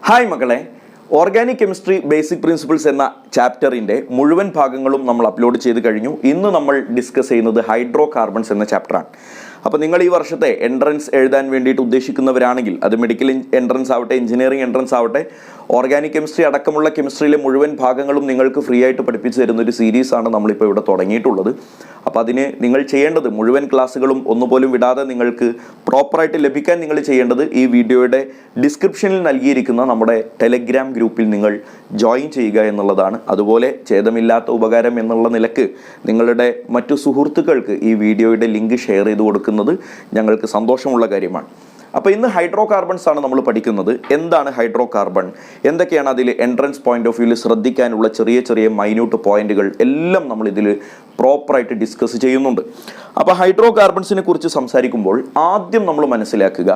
Hi മക്കളെ, organic chemistry basic principles എന്ന ചാപ്റ്ററിൻ്റെ മുഴുവൻ ഭാഗങ്ങളും നമ്മൾ അപ്ലോഡ് ചെയ്ത് കഴിഞ്ഞു. ഇന്ന് നമ്മൾ ഡിസ്കസ് ചെയ്യുന്നത് ഹൈഡ്രോ കാർബൺസ് എന്ന ചാപ്റ്ററാണ്. അപ്പോൾ നിങ്ങൾ ഈ വർഷത്തെ എൻട്രൻസ് എഴുതാൻ വേണ്ടിയിട്ട് ഉദ്ദേശിക്കുന്നവരാണെങ്കിൽ അത് മെഡിക്കൽ എൻട്രൻസ് ആവട്ടെ, എഞ്ചിനീയറിംഗ് എൻട്രൻസ് ആവട്ടെ, ഓർഗാനിക് കെമിസ്ട്രി അടക്കമുള്ള കെമിസ്ട്രിയിലെ മുഴുവൻ ഭാഗങ്ങളും നിങ്ങൾക്ക് ഫ്രീ ആയിട്ട് പഠിപ്പിച്ചു തരുന്ന ഒരു സീരീസാണ് നമ്മളിപ്പോൾ ഇവിടെ തുടങ്ങിയിട്ടുള്ളത്. അപ്പോൾ അതിന് നിങ്ങൾ ചെയ്യേണ്ടത് മുഴുവൻ ക്ലാസ്സുകളും ഒന്നുപോലും വിടാതെ നിങ്ങൾക്ക് പ്രോപ്പറായിട്ട് ലഭിക്കാൻ നിങ്ങൾ ചെയ്യേണ്ടത് ഈ വീഡിയോയുടെ ഡിസ്ക്രിപ്ഷനിൽ നൽകിയിരിക്കുന്ന നമ്മുടെ ടെലഗ്രാം ഗ്രൂപ്പിൽ നിങ്ങൾ ജോയിൻ ചെയ്യുക എന്നുള്ളതാണ്. അതുപോലെ ഛേദമില്ലാത്ത ഉപകാരം എന്നുള്ള നിലക്ക് നിങ്ങളുടെ മറ്റു സുഹൃത്തുക്കൾക്ക് ഈ വീഡിയോയുടെ ലിങ്ക് ഷെയർ ചെയ്ത് കൊടുക്കുന്നത് ഞങ്ങൾക്ക് സന്തോഷമുള്ള കാര്യമാണ്. അപ്പോൾ ഇന്ന് ഹൈഡ്രോ കാർബൺസ് ആണ് നമ്മൾ പഠിക്കുന്നത്. എന്താണ് ഹൈഡ്രോ കാർബൺ, എന്തൊക്കെയാണ് അതിൽ എൻട്രൻസ് പോയിന്റ് ഓഫ് വ്യൂവിൽ ശ്രദ്ധിക്കാനുള്ള ചെറിയ ചെറിയ മൈന്യൂട്ട് പോയിന്റുകൾ എല്ലാം നമ്മൾ ഇതിൽ പ്രോപ്പറായിട്ട് ഡിസ്കസ് ചെയ്യുന്നുണ്ട്. അപ്പോൾ ഹൈഡ്രോ കാർബൺസിനെ കുറിച്ച് സംസാരിക്കുമ്പോൾ ആദ്യം നമ്മൾ മനസ്സിലാക്കുക,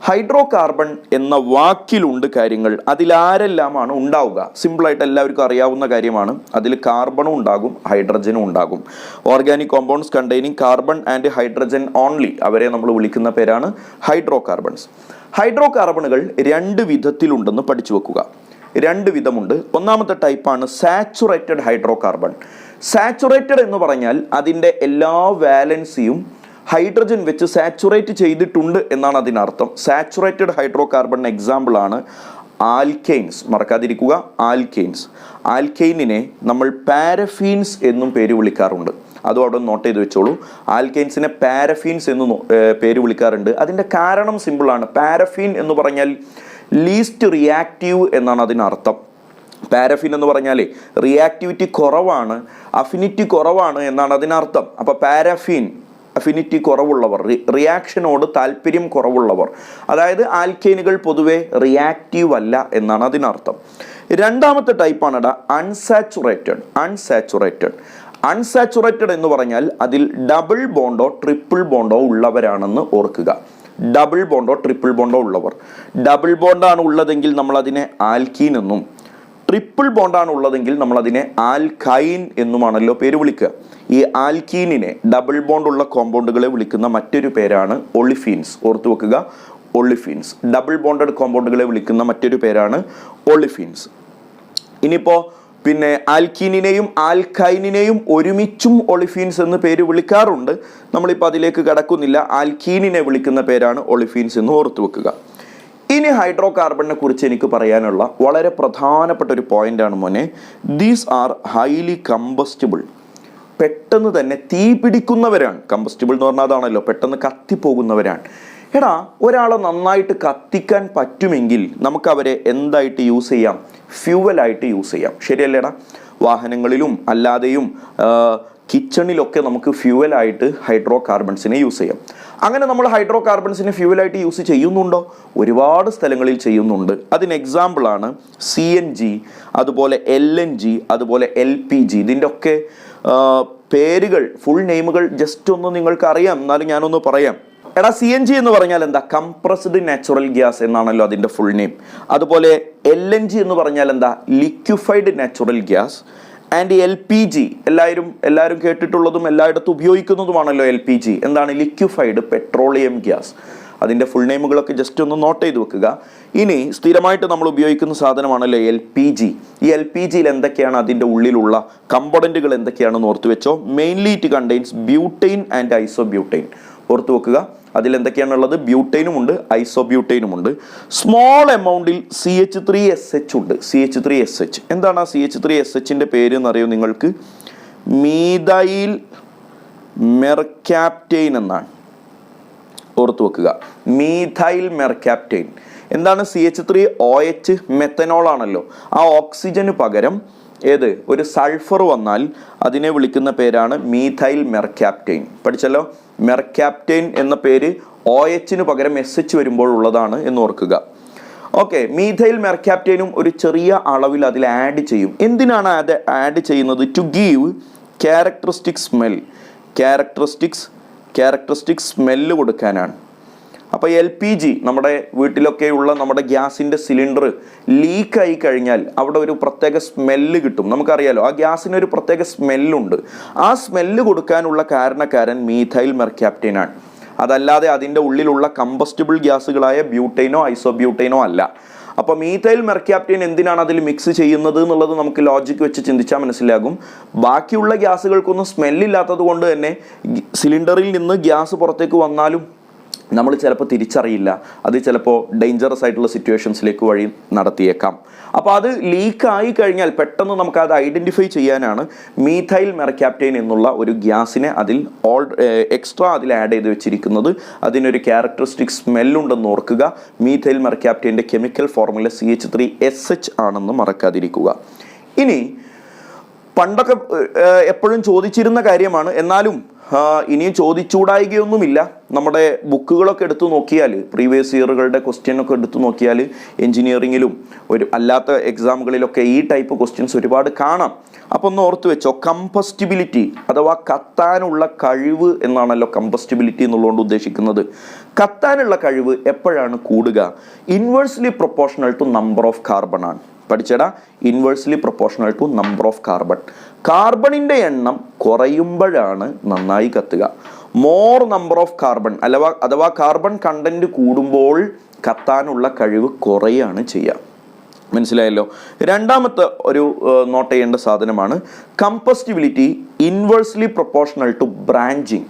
ഹൈഡ്രോ കാർബൺ എന്ന വാക്കിലുണ്ട് കാര്യങ്ങൾ. അതിലാരെല്ലാമാണ് ഉണ്ടാവുക? സിമ്പിളായിട്ട് എല്ലാവർക്കും അറിയാവുന്ന കാര്യമാണ്. അതിൽ കാർബണും ഉണ്ടാകും, ഹൈഡ്രജനും ഉണ്ടാകും. Organic compounds containing carbon and hydrogen only, അവരെ നമ്മൾ വിളിക്കുന്ന പേരാണ് ഹൈഡ്രോ കാർബൺസ്. ഹൈഡ്രോ കാർബണുകൾ രണ്ട് വിധത്തിലുണ്ടെന്ന് പഠിച്ചു വെക്കുക. രണ്ട് വിധമുണ്ട്. ഒന്നാമത്തെ ടൈപ്പാണ് സാച്ചുറേറ്റഡ് ഹൈഡ്രോ കാർബൺ. സാച്ചുറേറ്റഡ് എന്ന് പറഞ്ഞാൽ അതിൻ്റെ എല്ലാ വാലൻസിയും ഹൈഡ്രജൻ വെച്ച് സാച്ചുറേറ്റ് ചെയ്തിട്ടുണ്ട് എന്നാണ് അതിനർത്ഥം. സാച്ചുറേറ്റഡ് ഹൈഡ്രോ കാർബൺ എക്സാമ്പിൾ ആണ് ആൽക്കെയിൻസ്. മറക്കാതിരിക്കുക, ആൽക്കെയിൻസ്. ആൽക്കെയിനിനെ നമ്മൾ പാരഫീൻസ് എന്നും പേര് വിളിക്കാറുണ്ട്. അതും അവിടെ നോട്ട് ചെയ്ത് വെച്ചോളൂ. ആൽക്കെയിൻസിനെ പാരഫീൻസ് എന്ന് പേര് വിളിക്കാറുണ്ട്. അതിൻ്റെ കാരണം സിമ്പിളാണ്. പാരഫീൻ എന്ന് പറഞ്ഞാൽ ലീസ്റ്റ് റിയാക്റ്റീവ് എന്നാണ് അതിനർത്ഥം. പാരഫിൻ എന്ന് പറഞ്ഞാൽ റിയാക്ടിവിറ്റി കുറവാണ്, അഫിനിറ്റി കുറവാണ് എന്നാണ് അതിനർത്ഥം. അപ്പോൾ പാരഫിൻ അഫിനിറ്റി കുറവുള്ളവർ, റിയാക്ഷനോട് താല്പര്യം കുറവുള്ളവർ, അതായത് ആൽക്കെയിനുകൾ പൊതുവെ റിയാക്റ്റീവ് അല്ല എന്നാണ് അതിനർത്ഥം. രണ്ടാമത്തെ ടൈപ്പാണ് അൺസാച്ചുറേറ്റഡ്. അൺസാച്ചുറേറ്റഡ് എന്ന് പറഞ്ഞാൽ അതിൽ ഡബിൾ ബോണ്ടോ ട്രിപ്പിൾ ബോണ്ടോ ഉള്ളവരാണെന്ന് ഓർക്കുക. ഡബിൾ ബോണ്ടോ ട്രിപ്പിൾ ബോണ്ടോ ഉള്ളവർ. ഡബിൾ ബോണ്ടാണ് ഉള്ളതെങ്കിൽ നമ്മൾ അതിനെ ആൽക്കീൻ എന്നും, ട്രിപ്പിൾ ബോണ്ടാണ് ഉള്ളതെങ്കിൽ നമ്മൾ അതിനെ ആൽക്കൈൻ എന്നുമാണല്ലോ പേര് വിളിക്കുക. ഈ ആൽക്കീനിനെ, ഡബിൾ ബോണ്ടുള്ള കോമ്പൗണ്ടുകളെ വിളിക്കുന്ന മറ്റൊരു പേരാണ് ഒളിഫീൻസ്. ഓർത്തു വെക്കുക, ഒളിഫീൻസ്. ഡബിൾ ബോണ്ടഡ് കോമ്പൗണ്ടുകളെ വിളിക്കുന്ന മറ്റൊരു പേരാണ് ഒളിഫീൻസ്. ഇനിയിപ്പോൾ പിന്നെ ആൽക്കീനിനെയും ആൽക്കൈനിനെയും ഒരുമിച്ചും ഒളിഫീൻസ് എന്ന് പേര് വിളിക്കാറുണ്ട്. നമ്മളിപ്പോൾ അതിലേക്ക് കടക്കുന്നില്ല. ആൽക്കീനിനെ വിളിക്കുന്ന പേരാണ് ഒളിഫീൻസ് എന്ന് ഓർത്തു വെക്കുക. ഇനി ഹൈഡ്രോ കാർബണിനെ കുറിച്ച് എനിക്ക് പറയാനുള്ള വളരെ പ്രധാനപ്പെട്ട ഒരു പോയിന്റാണ് മോനെ, ദീസ് ആർ ഹൈലി കമ്പസ്റ്റബിൾ. പെട്ടെന്ന് തന്നെ തീ പിടിക്കുന്നവരാണ്. കമ്പസ്റ്റബിൾ എന്ന് പറഞ്ഞാൽ അതാണല്ലോ, പെട്ടെന്ന് കത്തിപ്പോകുന്നവരാണ്. എടാ, ഒരാളെ നന്നായിട്ട് കത്തിക്കാൻ പറ്റുമെങ്കിൽ നമുക്ക് അവരെ എന്തായിട്ട് യൂസ് ചെയ്യാം? ഫ്യൂവലായിട്ട് യൂസ് ചെയ്യാം. ശരിയല്ലേടാ? വാഹനങ്ങളിലും അല്ലാതെയും കിച്ചണിലൊക്കെ നമുക്ക് ഫ്യൂവലായിട്ട് ഹൈഡ്രോ കാർബൺസിനെ യൂസ് ചെയ്യാം. അങ്ങനെ നമ്മൾ ഹൈഡ്രോ കാർബൺസിനെ ഫ്യൂവലായിട്ട് യൂസ് ചെയ്യുന്നുണ്ടോ? ഒരുപാട് സ്ഥലങ്ങളിൽ ചെയ്യുന്നുണ്ട്. അതിന് എക്സാമ്പിളാണ് CNG, അതുപോലെ LNG, അതുപോലെ LPG. ഇതിൻ്റെ ഒക്കെ പേരുകൾ, ഫുൾ നെയിമുകൾ ജസ്റ്റ് ഒന്ന് നിങ്ങൾക്ക് അറിയാം, എന്നാലും ഞാനൊന്ന് പറയാം. എടാ, CNG എന്ന് പറഞ്ഞാൽ എന്താ? കംപ്രസ്ഡ് നാച്ചുറൽ ഗ്യാസ് എന്നാണല്ലോ അതിൻ്റെ ഫുൾ നെയിം. അതുപോലെ LNG എന്ന് പറഞ്ഞാൽ എന്താ? Liquefied natural gas. And LPG എല്ലാവരും കേട്ടിട്ടുള്ളതും എല്ലായിടത്തും ഉപയോഗിക്കുന്നതുമാണല്ലോ LPG. എന്താണ്? Liquefied petroleum gas. അതിൻ്റെ ഫുൾ നെയിമുകളൊക്കെ ജസ്റ്റ് ഒന്ന് നോട്ട് ചെയ്ത് വെക്കുക. ഇനി സ്ഥിരമായിട്ട് നമ്മൾ ഉപയോഗിക്കുന്ന സാധനമാണല്ലോ LPG. ഈ LPGയിൽ എന്തൊക്കെയാണ് അതിൻ്റെ ഉള്ളിലുള്ള കമ്പോണൻറ്റുകൾ എന്തൊക്കെയാണെന്ന് ഓർത്ത് വെച്ചോ. Mainly it contains butane and isobutane. ഓർത്ത് വെക്കുക, അതിലെന്തൊക്കെയാണുള്ളത്? ബ്യൂട്ടൈനും ഉണ്ട്, ഐസോബ്യൂട്ടൈനും ഉണ്ട്. സ്മോൾ എമൗണ്ടിൽ CH3SH ഉണ്ട്. CH3SH എന്താണ്? ആ CH3SHൻ്റെ പേര് എന്നറിയോ നിങ്ങൾക്ക്? മീഥൈൽ മെർക്യാപ്റ്റൈൻ എന്നാണ്. ഓർത്ത് വെക്കുക, മീഥൈൽ മെർക്യാപ്റ്റൈൻ. എന്താണ്? CH3OH മെത്തനോൾ ആണല്ലോ. ആ ഓക്സിജന് പകരം ഒരു സൾഫർ വന്നാൽ അതിനെ വിളിക്കുന്ന പേരാണ് മീഥൈൽ മെർക്യാപ്റ്റൈൻ. പഠിച്ചല്ലോ, മെർക്യാപ്റ്റൈൻ എന്ന പേര് OHന് പകരം SH വരുമ്പോൾ ഉള്ളതാണ് എന്ന് ഓർക്കുക. ഓക്കെ, മീഥൈൽ മെർക്യാപ്റ്റൈനും ഒരു ചെറിയ അളവിൽ അതിൽ ആഡ് ചെയ്യും. എന്തിനാണ് അത് ആഡ് ചെയ്യുന്നത്? ടു ഗീവ് ക്യാരക്ടറിസ്റ്റിക് സ്മെല്ല് കൊടുക്കാനാണ്. അപ്പോൾ LPG നമ്മുടെ വീട്ടിലൊക്കെയുള്ള നമ്മുടെ ഗ്യാസിൻ്റെ സിലിണ്ടർ ലീക്കായി കഴിഞ്ഞാൽ അവിടെ ഒരു പ്രത്യേക സ്മെല്ല് കിട്ടും. നമുക്കറിയാലോ, ആ ഗ്യാസിന് ഒരു പ്രത്യേക സ്മെല്ലുണ്ട്. ആ സ്മെല്ല് കൊടുക്കാനുള്ള കാരണക്കാരൻ മീഥൈൽ മെർക്യാപ്റ്റൈൻ ആണ്. അതല്ലാതെ അതിൻ്റെ ഉള്ളിലുള്ള കമ്പസ്റ്റബിൾ ഗ്യാസുകളായ ബ്യൂട്ടൈനോ ഐസോബ്യൂട്ടൈനോ അല്ല. അപ്പോൾ മീഥൈൽ മെർക്യാപ്റ്റൈൻ എന്തിനാണ് അതിൽ മിക്സ് ചെയ്യുന്നത് എന്നുള്ളത് നമുക്ക് ലോജിക്ക് വെച്ച് ചിന്തിച്ചാൽ മനസ്സിലാകും. ബാക്കിയുള്ള ഗ്യാസുകൾക്കൊന്നും സ്മെല്ലില്ലാത്തത് കൊണ്ട് തന്നെ സിലിണ്ടറിൽ നിന്ന് ഗ്യാസ് പുറത്തേക്ക് വന്നാലും നമ്മൾ ചിലപ്പോൾ തിരിച്ചറിയില്ല. അത് ചിലപ്പോൾ ഡേഞ്ചറസ് ആയിട്ടുള്ള സിറ്റുവേഷൻസിലേക്ക് വഴി നടത്തിയേക്കാം. അപ്പോൾ അത് ലീക്കായി കഴിഞ്ഞാൽ പെട്ടെന്ന് നമുക്കത് ഐഡൻറ്റിഫൈ ചെയ്യാനാണ് മീഥൈൽ മെർക്യാപ്റ്റൈൻ എന്നുള്ള ഒരു ഗ്യാസിനെ അതിൽ എക്സ്ട്രാ അതിൽ ആഡ് ചെയ്ത് വെച്ചിരിക്കുന്നത്. അതിനൊരു ക്യാരക്ടറിസ്റ്റിക് സ്മെല്ലുണ്ടെന്ന് ഓർക്കുക. മീഥൈൽ മെർക്യാപ്റ്റൈൻ്റെ കെമിക്കൽ ഫോർമുല CH3SH ആണെന്ന് മറക്കാതിരിക്കുക. ഇനി പണ്ടൊക്കെ എപ്പോഴും ചോദിച്ചിരുന്ന കാര്യമാണ്, എന്നാലും ഇനിയും ചോദിച്ചൂടായികയൊന്നുമില്ല. നമ്മുടെ ബുക്കുകളൊക്കെ എടുത്തു നോക്കിയാൽ, പ്രീവിയസ് ഇയറുകളുടെ ക്വസ്റ്റ്യനൊക്കെ എടുത്തു നോക്കിയാൽ എഞ്ചിനീയറിങ്ങിലും ഒരു അല്ലാത്ത എക്സാമുകളിലൊക്കെ ഈ ടൈപ്പ് ക്വസ്റ്റ്യൻസ് ഒരുപാട് കാണാം. അപ്പോൾ ഒന്ന് ഓർത്ത് വെച്ചോ, കമ്പസ്റ്റിബിലിറ്റി അഥവാ കത്താനുള്ള കഴിവ് എന്നാണല്ലോ കമ്പസ്റ്റിബിലിറ്റി എന്നുള്ളതുകൊണ്ട് ഉദ്ദേശിക്കുന്നത്. കത്താനുള്ള കഴിവ് എപ്പോഴാണ് കൂടുക? Inversely proportional to number of carbon ആണ്. പഠിച്ചടാ, inversely proportional to number of carbon. കാർബണിൻ്റെ എണ്ണം കുറയുമ്പോഴാണ് നന്നായി കത്തുക. മോർ നമ്പർ ഓഫ് കാർബൺ അഥവാ കാർബൺ കണ്ടന്റ് കൂടുമ്പോൾ കത്താനുള്ള കഴിവ് കുറയാണ് ചെയ്യുക. മനസ്സിലായല്ലോ? രണ്ടാമത്തെ ഒരു നോട്ട് ചെയ്യേണ്ട സാധനമാണ് combustibility inversely proportional to branching.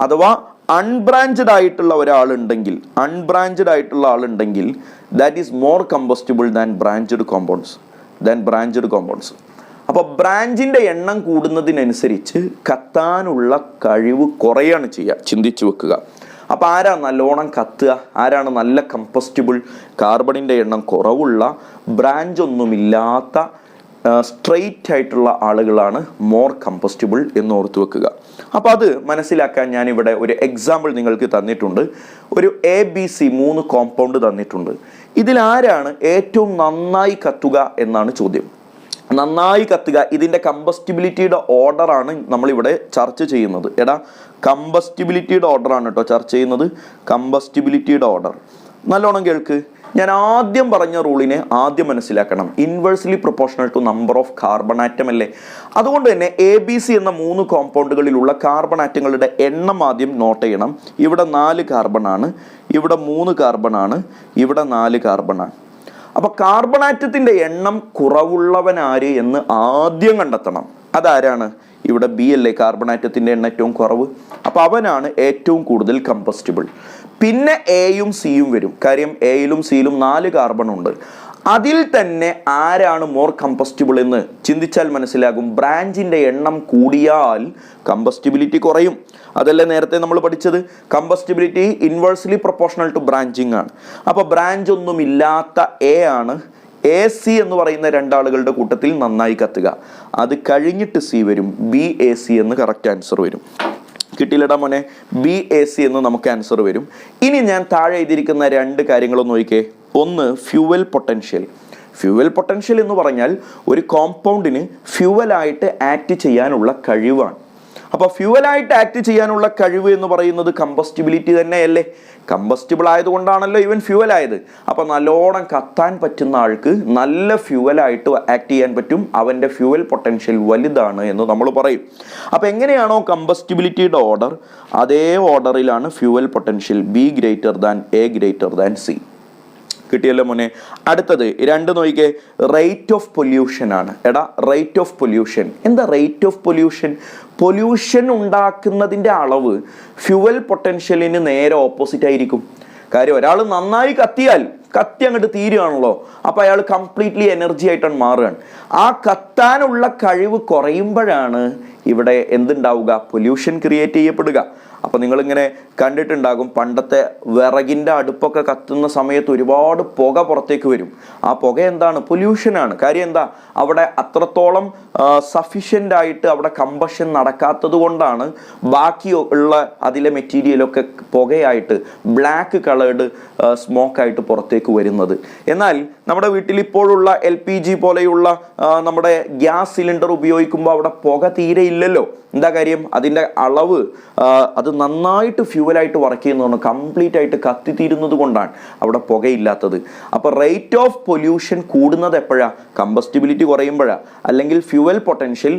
അഥവാ അൺബ്രാഞ്ചഡ് ആയിട്ടുള്ള ഒരാളുണ്ടെങ്കിൽ that is more combustible than branched compounds. അപ്പോൾ ബ്രാഞ്ചിൻ്റെ എണ്ണം കൂടുന്നതിനനുസരിച്ച് കത്താനുള്ള കഴിവ് കുറയാണ് ചെയ്യുക. ചിന്തിച്ചു വെക്കുക. അപ്പോൾ ആരാ നല്ലോണം കത്തുക? ആരാണ് നല്ല കമ്പസ്റ്റിബിൾ? കാർബണിൻ്റെ എണ്ണം കുറവുള്ള, ബ്രാഞ്ച് ഒന്നുമില്ലാത്ത, സ്ട്രെയിറ്റ് ആയിട്ടുള്ള ആളുകളാണ് മോർ കമ്പസ്റ്റിബിൾ എന്ന് ഓർത്തു വെക്കുക. അപ്പോൾ അത് മനസ്സിലാക്കാൻ ഞാനിവിടെ ഒരു എക്സാമ്പിൾ നിങ്ങൾക്ക് തന്നിട്ടുണ്ട്. ഒരു ABC 3 കോമ്പൗണ്ട് തന്നിട്ടുണ്ട്. ഇതിലാരാണ് ഏറ്റവും നന്നായി കത്തുക എന്നാണ് ചോദ്യം. നന്നായി കത്തുക, ഇതിൻ്റെ കമ്പസ്റ്റിബിലിറ്റിയുടെ ഓർഡറാണ് നമ്മളിവിടെ ചർച്ച ചെയ്യുന്നത്. കമ്പസ്റ്റിബിലിറ്റിയുടെ ഓർഡറാണ് കേട്ടോ ചർച്ച ചെയ്യുന്നത്. കമ്പസ്റ്റിബിലിറ്റിയുടെ ഓർഡർ നല്ലോണം കേൾക്ക്. ഞാൻ ആദ്യം പറഞ്ഞ റൂളിനെ ആദ്യം മനസ്സിലാക്കണം. Inversely proportional to number of carbon atom അല്ലേ? അതുകൊണ്ട് തന്നെ ABC എന്ന 3 കോമ്പൗണ്ടുകളിലുള്ള കാർബൺ ആറ്റങ്ങളുടെ എണ്ണം ആദ്യം നോട്ട് ചെയ്യണം. ഇവിടെ 4 കാർബൺ ആണ്, ഇവിടെ 3 കാർബൺ ആണ്, ഇവിടെ 4 കാർബൺ ആണ്. അപ്പോൾ കാർബൺ ആറ്റത്തിൻ്റെ എണ്ണം കുറവുള്ളവനാര് എന്ന് ആദ്യം കണ്ടെത്തണം. അതാരാണ്? ഇവിടെ B അല്ലേ കാർബൺ ആറ്റത്തിൻ്റെ എണ്ണം ഏറ്റവും കുറവ്. അപ്പോൾ അവനാണ് ഏറ്റവും കൂടുതൽ കമ്പസ്റ്റിബിൾ. പിന്നെ Aയും Cയും വരും. കാര്യം Aയിലും Cയിലും 4 കാർബൺ ഉണ്ട്. അതിൽ തന്നെ ആരാണ് മോർ കമ്പസ്റ്റിബിൾ എന്ന് ചിന്തിച്ചാൽ മനസ്സിലാകും. ബ്രാഞ്ചിൻ്റെ എണ്ണം കൂടിയാൽ കമ്പസ്റ്റിബിലിറ്റി കുറയും. അതല്ലേ നേരത്തെ നമ്മൾ പഠിച്ചത്? കമ്പസ്റ്റിബിലിറ്റി ഇൻവേഴ്സ്ലി പ്രൊപ്പോർഷണൽ ടു ബ്രാഞ്ചിങ് ആണ്. അപ്പോൾ ബ്രാഞ്ച് ഒന്നുമില്ലാത്ത A ആണ് AC എന്ന് പറയുന്ന 2 ആളുകളുടെ കൂട്ടത്തിൽ നന്നായി കത്തുക. അത് കഴിഞ്ഞിട്ട് C വരും. BAC എന്ന് കറക്റ്റ് ആൻസർ വരും. കിട്ടിയില്ലടാ മോനെ? BAC എന്ന് നമുക്ക് ആൻസർ വരും. ഇനി ഞാൻ താഴെ എഴുതിയിരിക്കുന്ന 2 കാര്യങ്ങളൊന്ന് നോക്കിക്കേ. ഒന്ന്, ഫ്യൂവൽ പൊട്ടൻഷ്യൽ എന്ന് പറഞ്ഞാൽ ഒരു കോമ്പൗണ്ടിന് ഫ്യൂവലായിട്ട് ആക്ട് ചെയ്യാനുള്ള കഴിവാണ്. അപ്പോൾ ഫ്യൂവലായിട്ട് ആക്ട് ചെയ്യാനുള്ള കഴിവ് എന്ന് പറയുന്നത് കമ്പസ്റ്റിബിലിറ്റി തന്നെയല്ലേ? കമ്പസ്റ്റിബിൾ ആയതുകൊണ്ടാണല്ലോ ഇവൻ ഫ്യൂവൽ ആയത്. അപ്പോൾ നല്ലോണം കത്താൻ പറ്റുന്ന ആൾക്ക് നല്ല ഫ്യൂവലായിട്ട് ആക്ട് ചെയ്യാൻ പറ്റും. അവൻ്റെ ഫ്യൂവൽ പൊട്ടൻഷ്യൽ വലുതാണ് എന്ന് നമ്മൾ പറയും. അപ്പോൾ എങ്ങനെയാണോ കമ്പസ്റ്റിബിലിറ്റിയുടെ ഓർഡർ, അതേ ഓർഡറിലാണ് fuel potential. B greater than A greater than C. കിട്ടിയല്ലോ മോനെ? അടുത്തത് 2 നോക്കിക്കേ. റേറ്റ് ഓഫ് പൊല്യൂഷൻ ആണ്. റേറ്റ് ഓഫ് പൊല്യൂഷൻ എന്താ? റേറ്റ് ഓഫ് പൊല്യൂഷൻ ഉണ്ടാക്കുന്നതിൻ്റെ അളവ് ഫ്യൂവൽ പൊട്ടൻഷ്യലിന് നേരെ ഓപ്പോസിറ്റ് ആയിരിക്കും. കാര്യം ഒരാൾ നന്നായി കത്തി അങ്ങോട്ട് തീരുകയാണല്ലോ. അപ്പോൾ അയാൾ കംപ്ലീറ്റ്ലി എനർജി ആയിട്ടാണ് മാറുകയാണ്. ആ കത്താനുള്ള കഴിവ് കുറയുമ്പോഴാണ് ഇവിടെ എന്തുണ്ടാവുക? Pollution create ചെയ്യപ്പെടുക. അപ്പോൾ നിങ്ങളിങ്ങനെ കണ്ടിട്ടുണ്ടാകും, പണ്ടത്തെ വിറകിൻ്റെ അടുപ്പൊക്കെ കത്തുന്ന സമയത്ത് ഒരുപാട് പുക പുറത്തേക്ക് വരും. ആ പുക എന്താണ്? പൊല്യൂഷനാണ്. കാര്യം എന്താ? അവിടെ അത്രത്തോളം സഫിഷ്യൻ്റ് ആയിട്ട് അവിടെ കമ്പഷൻ നടക്കാത്തത് കൊണ്ടാണ് ബാക്കി ഉള്ള അതിലെ മെറ്റീരിയലൊക്കെ പുകയായിട്ട് ബ്ലാക്ക് കളേർഡ് സ്മോക്കായിട്ട് പുറത്തേക്ക് വരുന്നത്. എന്നാൽ നമ്മുടെ വീട്ടിൽ ഇപ്പോഴുള്ള LPG പോലെയുള്ള നമ്മുടെ ഗ്യാസ് സിലിണ്ടർ ഉപയോഗിക്കുമ്പോൾ അവിടെ പുക തീരെ ഇല്ലല്ലോ. എന്താ കാര്യം? അതിൻ്റെ അളവ് അത് നന്നായിട്ട് ഫ്യൂവലായിട്ട് വർക്ക് ചെയ്യുന്നതാണ്, കംപ്ലീറ്റ് ആയിട്ട് കത്തിത്തീരുന്നത് കൊണ്ടാണ് അവിടെ പുകയില്ലാത്തത്. അപ്പോൾ റേറ്റ് ഓഫ് പൊല്യൂഷൻ കൂടുന്നത് എപ്പോഴാണ്? കമ്പസ്റ്റിബിലിറ്റി കുറയുമ്പോഴാണ്, അല്ലെങ്കിൽ ഫ്യൂവൽ പൊട്ടൻഷ്യൽ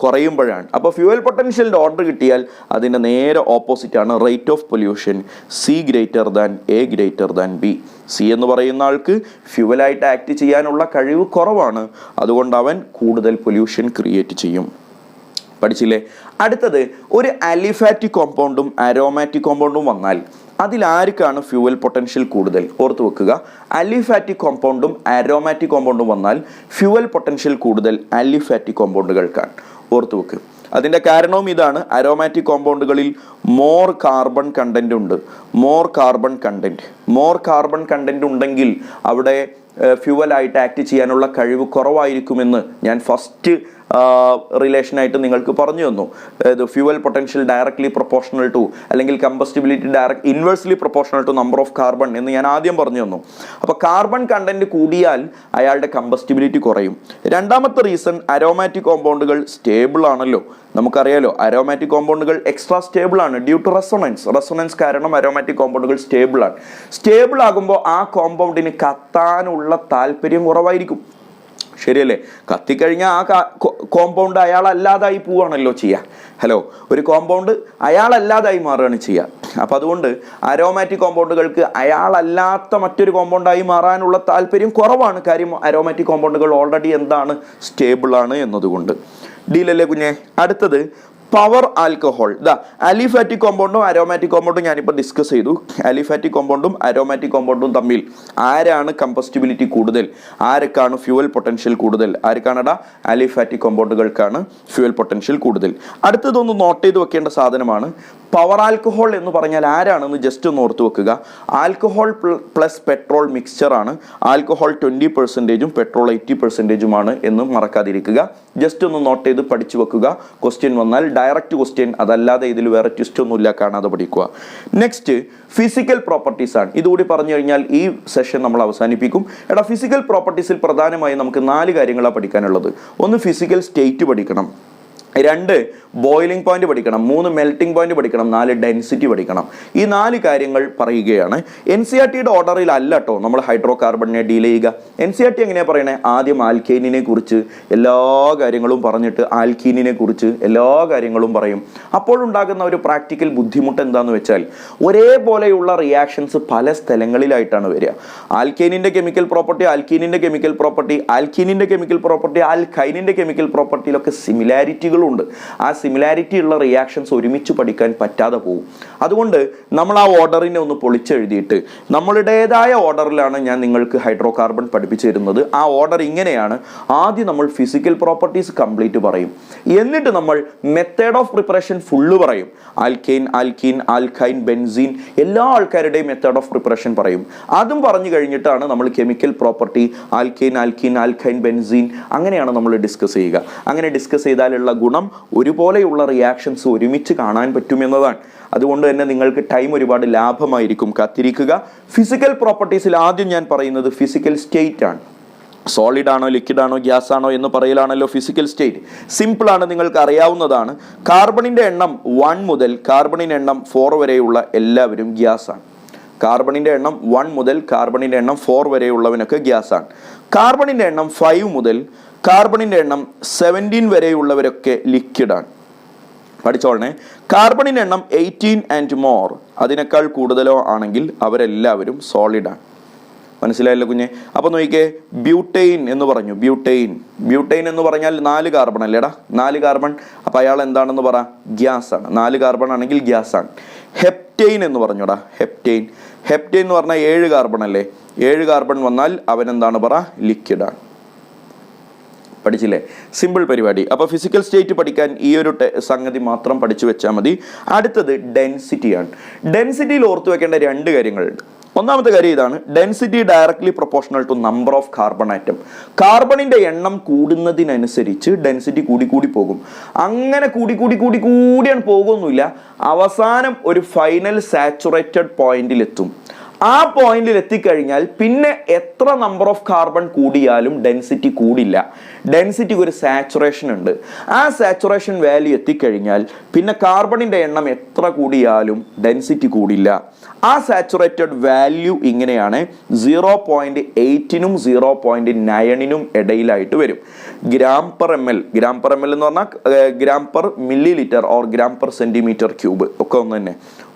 കുറയുമ്പോഴാണ്. അപ്പോൾ ഫ്യൂവൽ പൊട്ടൻഷ്യലിൻ്റെ ഓർഡർ കിട്ടിയാൽ അതിൻ്റെ നേരെ ഓപ്പോസിറ്റ് ആണ് rate of pollution. C greater than A greater than B. C എന്ന് പറയുന്ന ആൾക്ക് ഫ്യൂവലായിട്ട് ആക്ട് ചെയ്യാനുള്ള കഴിവ് കുറവാണ്, അതുകൊണ്ട് അവൻ കൂടുതൽ പൊല്യൂഷൻ ക്രിയേറ്റ് ചെയ്യും. പഠിച്ചില്ലേ? അടുത്തത്, ഒരു അലിഫാറ്റിക് കോമ്പൗണ്ടും അരോമാറ്റിക് കോമ്പൗണ്ടും വന്നാൽ അതിലാർക്കാണ് ഫ്യൂവൽ പൊട്ടൻഷ്യൽ കൂടുതൽ? ഓർത്ത് വെക്കുക, അലിഫാറ്റിക് കോമ്പൗണ്ടും അരോമാറ്റിക് കോമ്പൗണ്ടും വന്നാൽ ഫ്യൂവൽ പൊട്ടൻഷ്യൽ കൂടുതൽ അലിഫാറ്റിക് കോമ്പൗണ്ടുകൾക്കാണ്. ഓർത്ത് വെക്കുക. അതിൻ്റെ കാരണവും ഇതാണ്, അരോമാറ്റിക് കോമ്പൗണ്ടുകളിൽ മോർ കാർബൺ കണ്ടന്റ് ഉണ്ട്. മോർ കാർബൺ കണ്ടന്റ് ഉണ്ടെങ്കിൽ അവിടെ ഫ്യൂവലായിട്ട് ആക്ട് ചെയ്യാനുള്ള കഴിവ് കുറവായിരിക്കുമെന്ന് ഞാൻ ഫസ്റ്റ് റിലേഷനായിട്ട് നിങ്ങൾക്ക് പറഞ്ഞു തന്നു. Fuel potential directly proportional to, അല്ലെങ്കിൽ combustibility inversely proportional to number of carbon എന്ന് ഞാൻ ആദ്യം പറഞ്ഞു തന്നു. അപ്പോൾ കാർബൺ കണ്ടന്റ് കൂടിയാൽ അയാളുടെ കമ്പസ്റ്റിബിലിറ്റി കുറയും. രണ്ടാമത്തെ റീസൺ, അരോമാറ്റിക് കോമ്പൗണ്ടുകൾ സ്റ്റേബിൾ ആണല്ലോ. നമുക്കറിയാലോ, അരോമാറ്റിക് കോമ്പൗണ്ടുകൾ എക്സ്ട്രാ സ്റ്റേബിൾ ആണ് ഡ്യൂ ടു റെസൊണൻസ് കാരണം അരോമാറ്റിക് കോമ്പൗണ്ടുകൾ സ്റ്റേബിൾ ആണ്. സ്റ്റേബിൾ ആകുമ്പോൾ ആ കോമ്പൗണ്ടിന് കത്താനുള്ള താല്പര്യം കുറവായിരിക്കും. ശരിയല്ലേ? കത്തിക്കഴിഞ്ഞാൽ ആ കോമ്പൗണ്ട് അയാളല്ലാതായി പോവുകയാണല്ലോ ചെയ്യുക. ഒരു കോമ്പൗണ്ട് അയാളല്ലാതായി മാറുകയാണ് ചെയ്യുക. അപ്പം അതുകൊണ്ട് അരോമാറ്റിക് കോമ്പൗണ്ടുകൾക്ക് അയാളല്ലാത്ത മറ്റൊരു കോമ്പൗണ്ടായി മാറാനുള്ള താല്പര്യം കുറവാണ്. കാര്യം അരോമാറ്റിക് കോമ്പൗണ്ടുകൾ ഓൾറെഡി എന്താണ്? സ്റ്റേബിൾ ആണ് എന്നതുകൊണ്ട്. ഡീലല്ലേ കുഞ്ഞെ? അടുത്തത്, പവർ ആൽക്കഹോൾ. അലിഫാറ്റിക് കോമ്പൗണ്ടും അരോമാറ്റിക് കോമ്പൗണ്ടും ഞാനിപ്പോൾ ഡിസ്കസ് ചെയ്തു. അലിഫാറ്റിക് കോമ്പൗണ്ടും അരോമാറ്റിക് കോമ്പൗണ്ടും തമ്മിൽ ആരാണ് കമ്പസ്റ്റിബിലിറ്റി കൂടുതൽ, ആർക്കാണ് ഫ്യൂവൽ പൊട്ടൻഷ്യൽ കൂടുതൽ? ആർക്കാണടാ? അലിഫാറ്റിക് കോമ്പൗണ്ടുകൾക്കാണ് ഫ്യൂവൽ പൊട്ടൻഷ്യൽ കൂടുതൽ. അടുത്തതൊന്ന് നോട്ട് ചെയ്ത് വെക്കേണ്ട സാധനമാണ്. പവർ ആൽക്കഹോൾ എന്ന് പറഞ്ഞാൽ ആരാണെന്ന് ജസ്റ്റ് ഒന്ന് ഓർത്ത് വെക്കുക. ആൽക്കഹോൾ പ്ലസ് പെട്രോൾ മിക്സ്ചറാണ്. ആൽക്കഹോൾ 20%, പെട്രോൾ 80%, എന്ന് മറക്കാതിരിക്കുക. ജസ്റ്റ് ഒന്ന് നോട്ട് ചെയ്ത് പഠിച്ചു വെക്കുക. ക്വസ്റ്റ്യൻ വന്നാൽ ഡയറക്റ്റ് ക്വസ്റ്റ്യൻ, അതല്ലാതെ ഇതിൽ വേറെ ട്വിസ്റ്റ് ഒന്നുമില്ല, കാണാതെ പഠിക്കുക. നെക്സ്റ്റ്, ഫിസിക്കൽ പ്രോപ്പർട്ടീസ് ആണ്. ഇതുകൂടി പറഞ്ഞു കഴിഞ്ഞാൽ ഈ സെഷൻ നമ്മൾ അവസാനിപ്പിക്കും. ഫിസിക്കൽ പ്രോപ്പർട്ടീസിൽ പ്രധാനമായും നമുക്ക് 4 കാര്യങ്ങളാണ് പഠിക്കാനുള്ളത്. ഒന്ന്, ഫിസിക്കൽ സ്റ്റേറ്റ് പഠിക്കണം. 2, ബോയിലിംഗ് പോയിന്റ് പഠിക്കണം. 3, മെൽറ്റിംഗ് പോയിന്റ് പഠിക്കണം. 4, ഡെൻസിറ്റി പഠിക്കണം. ഈ 4 കാര്യങ്ങൾ പറയുകയാണ്. NCERTയുടെ ഓർഡറിൽ അല്ല കേട്ടോ നമ്മൾ ഹൈഡ്രോ കാർബണിനെ ഡീൽ ചെയ്യുക. NCERT എങ്ങനെയാണ് പറയണേ? ആദ്യം ആൽക്കേനിനെ കുറിച്ച് എല്ലാ കാര്യങ്ങളും പറഞ്ഞിട്ട് ആൽക്കീനിനെ കുറിച്ച് എല്ലാ കാര്യങ്ങളും പറയും. അപ്പോഴുണ്ടാകുന്ന ഒരു പ്രാക്ടിക്കൽ ബുദ്ധിമുട്ട് എന്താണെന്ന് വെച്ചാൽ, ഒരേപോലെയുള്ള റിയാക്ഷൻസ് പല സ്ഥലങ്ങളിലായിട്ടാണ് വരിക. ആൽക്കേനിൻ്റെ കെമിക്കൽ പ്രോപ്പർട്ടി, ആൽക്കീനിൻ്റെ കെമിക്കൽ പ്രോപ്പർട്ടി, ആൽക്കീനിൻ്റെ കെമിക്കൽ പ്രോപ്പർട്ടി, ആൽക്കൈനിൻ്റെ കെമിക്കൽ പ്രോപ്പർട്ടിയിലൊക്കെ സിമിലാരിറ്റികളുണ്ട്. ആ സിമിലാരിറ്റി ഉള്ള റിയാക്ഷൻസ് ഒരുമിച്ച് പഠിക്കാൻ പറ്റാതെ പോകും. അതുകൊണ്ട് നമ്മൾ ആ ഓർഡറിനെ ഒന്ന് പൊളിച്ചെഴുതിയിട്ട് നമ്മളുടേതായ ഓർഡറിലാണ് ഞാൻ നിങ്ങൾക്ക് ഹൈഡ്രോ കാർബൺ പഠിപ്പിച്ചു തരുന്നത്. ആ ഓർഡർ ഇങ്ങനെയാണ്. ആദ്യം നമ്മൾ ഫിസിക്കൽ പ്രോപ്പർട്ടീസ് കംപ്ലീറ്റ് പറയും. എന്നിട്ട് നമ്മൾ മെത്തേഡ് ഓഫ് പ്രിപ്പറേഷൻ ഫുള്ള് പറയും. ആൽക്കെയിൻ, ആൽക്കീൻ, ആൽക്കൈൻ, ബെൻസീൻ, എല്ലാ ആൾക്കാരുടെയും മെത്തേഡ് ഓഫ് പ്രിപ്പറേഷൻ പറയും. അതും പറഞ്ഞു കഴിഞ്ഞിട്ടാണ് നമ്മൾ chemical property alkane, alkene, alkyne, benzene, അങ്ങനെയാണ് നമ്മൾ ഡിസ്കസ് ചെയ്യുക. അങ്ങനെ ഡിസ്കസ് ചെയ്താലുള്ള ഗുണം ഒരുപോലെയുള്ള റിയാക്ഷൻസ് ഒരുമിച്ച് കാണാൻ പറ്റുമെന്നതാണ്. അതുകൊണ്ട് തന്നെ നിങ്ങൾക്ക് ടൈം ഒരുപാട് ലാഭമായിരിക്കും. കാത്തിരിക്കുക. ഫിസിക്കൽ പ്രോപ്പർട്ടീസിൽ ആദ്യം ഞാൻ പറയുന്നത് ഫിസിക്കൽ സ്റ്റേറ്റ് ആണ്. സോളിഡ് ആണോ, ലിക്വിഡ് ആണോ, ഗ്യാസ് ആണോ എന്ന് പറയലാണല്ലോ ഫിസിക്കൽ സ്റ്റേറ്റ്. സിമ്പിളാണ്, നിങ്ങൾക്ക് അറിയാവുന്നതാണ്. കാർബണിൻ്റെ എണ്ണം 1 മുതൽ കാർബണിൻ്റെ എണ്ണം 4 വരെയുള്ള എല്ലാവരും ഗ്യാസാണ്. കാർബണിൻ്റെ എണ്ണം 1 മുതൽ കാർബണിൻ്റെ എണ്ണം 4 വരെയുള്ളവനൊക്കെ ഗ്യാസാണ്. കാർബണിൻ്റെ എണ്ണം 5 മുതൽ കാർബണിൻ്റെ എണ്ണം 17 വരെയുള്ളവരൊക്കെ ലിക്വിഡാണ്. പഠിച്ചോളണേ. കാർബണിൻ്റെ എണ്ണം 18 ആൻഡ് മോർ, അതിനേക്കാൾ കൂടുതലോ ആണെങ്കിൽ അവരെല്ലാവരും സോളിഡാണ്. മനസ്സിലായല്ലോ കുഞ്ഞെ? അപ്പോൾ നോക്കിക്കേ, ബ്യൂട്ടെയിൻ എന്ന് പറഞ്ഞു. ബ്യൂട്ടെയിൻ എന്ന് പറഞ്ഞാൽ 4 കാർബൺ അല്ലേടാ? 4 കാർബൺ. അപ്പോൾ അയാൾ എന്താണെന്ന് പറ? ഗ്യാസാണ്. 4 കാർബൺ ആണെങ്കിൽ ഗ്യാസാണ്. ഹെപ്റ്റെയിൻ എന്ന് പറഞ്ഞോടാ. ഹെപ്റ്റെയിൻ എന്ന് പറഞ്ഞാൽ 7 കാർബൺ അല്ലേ? 7 കാർബൺ വന്നാൽ അവൻ എന്താണ് പറ? ലിക്വിഡാണ്. പഠിച്ചില്ലേ? സിമ്പിൾ പരിപാടി. അപ്പോൾ ഫിസിക്കൽ സ്റ്റേറ്റ് പഠിക്കാൻ ഈ ഒരു സംഗതി മാത്രം പഠിച്ചു വെച്ചാൽ മതി. അടുത്തത് ഡെൻസിറ്റിയാണ്. ഡെൻസിറ്റിയിൽ ഓർത്തു വെക്കേണ്ട 2 കാര്യങ്ങളുണ്ട്. ഒന്നാമത്തെ കാര്യം ഇതാണ്, density directly proportional to number of carbon atom. കാർബണിൻ്റെ എണ്ണം കൂടുന്നതിനനുസരിച്ച് ഡെൻസിറ്റി കൂടി പോകും. അങ്ങനെ കൂടിയാണ് പോകുന്നില്ല. അവസാനം ഒരു ഫൈനൽ സാച്ചുറേറ്റഡ് പോയിന്റിലെത്തും. ആ പോയിന്റിൽ എത്തിക്കഴിഞ്ഞാൽ പിന്നെ എത്ര നമ്പർ ഓഫ് കാർബൺ കൂടിയാലും ഡെൻസിറ്റി കൂടില്ല. ഡെൻസിറ്റിക്ക് ഒരു സാച്ചുറേഷൻ ഉണ്ട്. ആ സാച്ചുറേഷൻ വാല്യൂ എത്തിക്കഴിഞ്ഞാൽ പിന്നെ കാർബണിന്റെ എണ്ണം എത്ര കൂടിയാലും ഡെൻസിറ്റി കൂടില്ല. ആ സാച്ചുറേറ്റഡ് വാല്യൂ ഇങ്ങനെയാണ്, 0.8നും 0.9നും ഇടയിലായിട്ട് വരും. ഗ്രാം പെർ എം എൽ എന്ന് പറഞ്ഞാൽ gram per milli litre or gram per centimetre cube ഒക്കെ ഒന്ന് തന്നെ.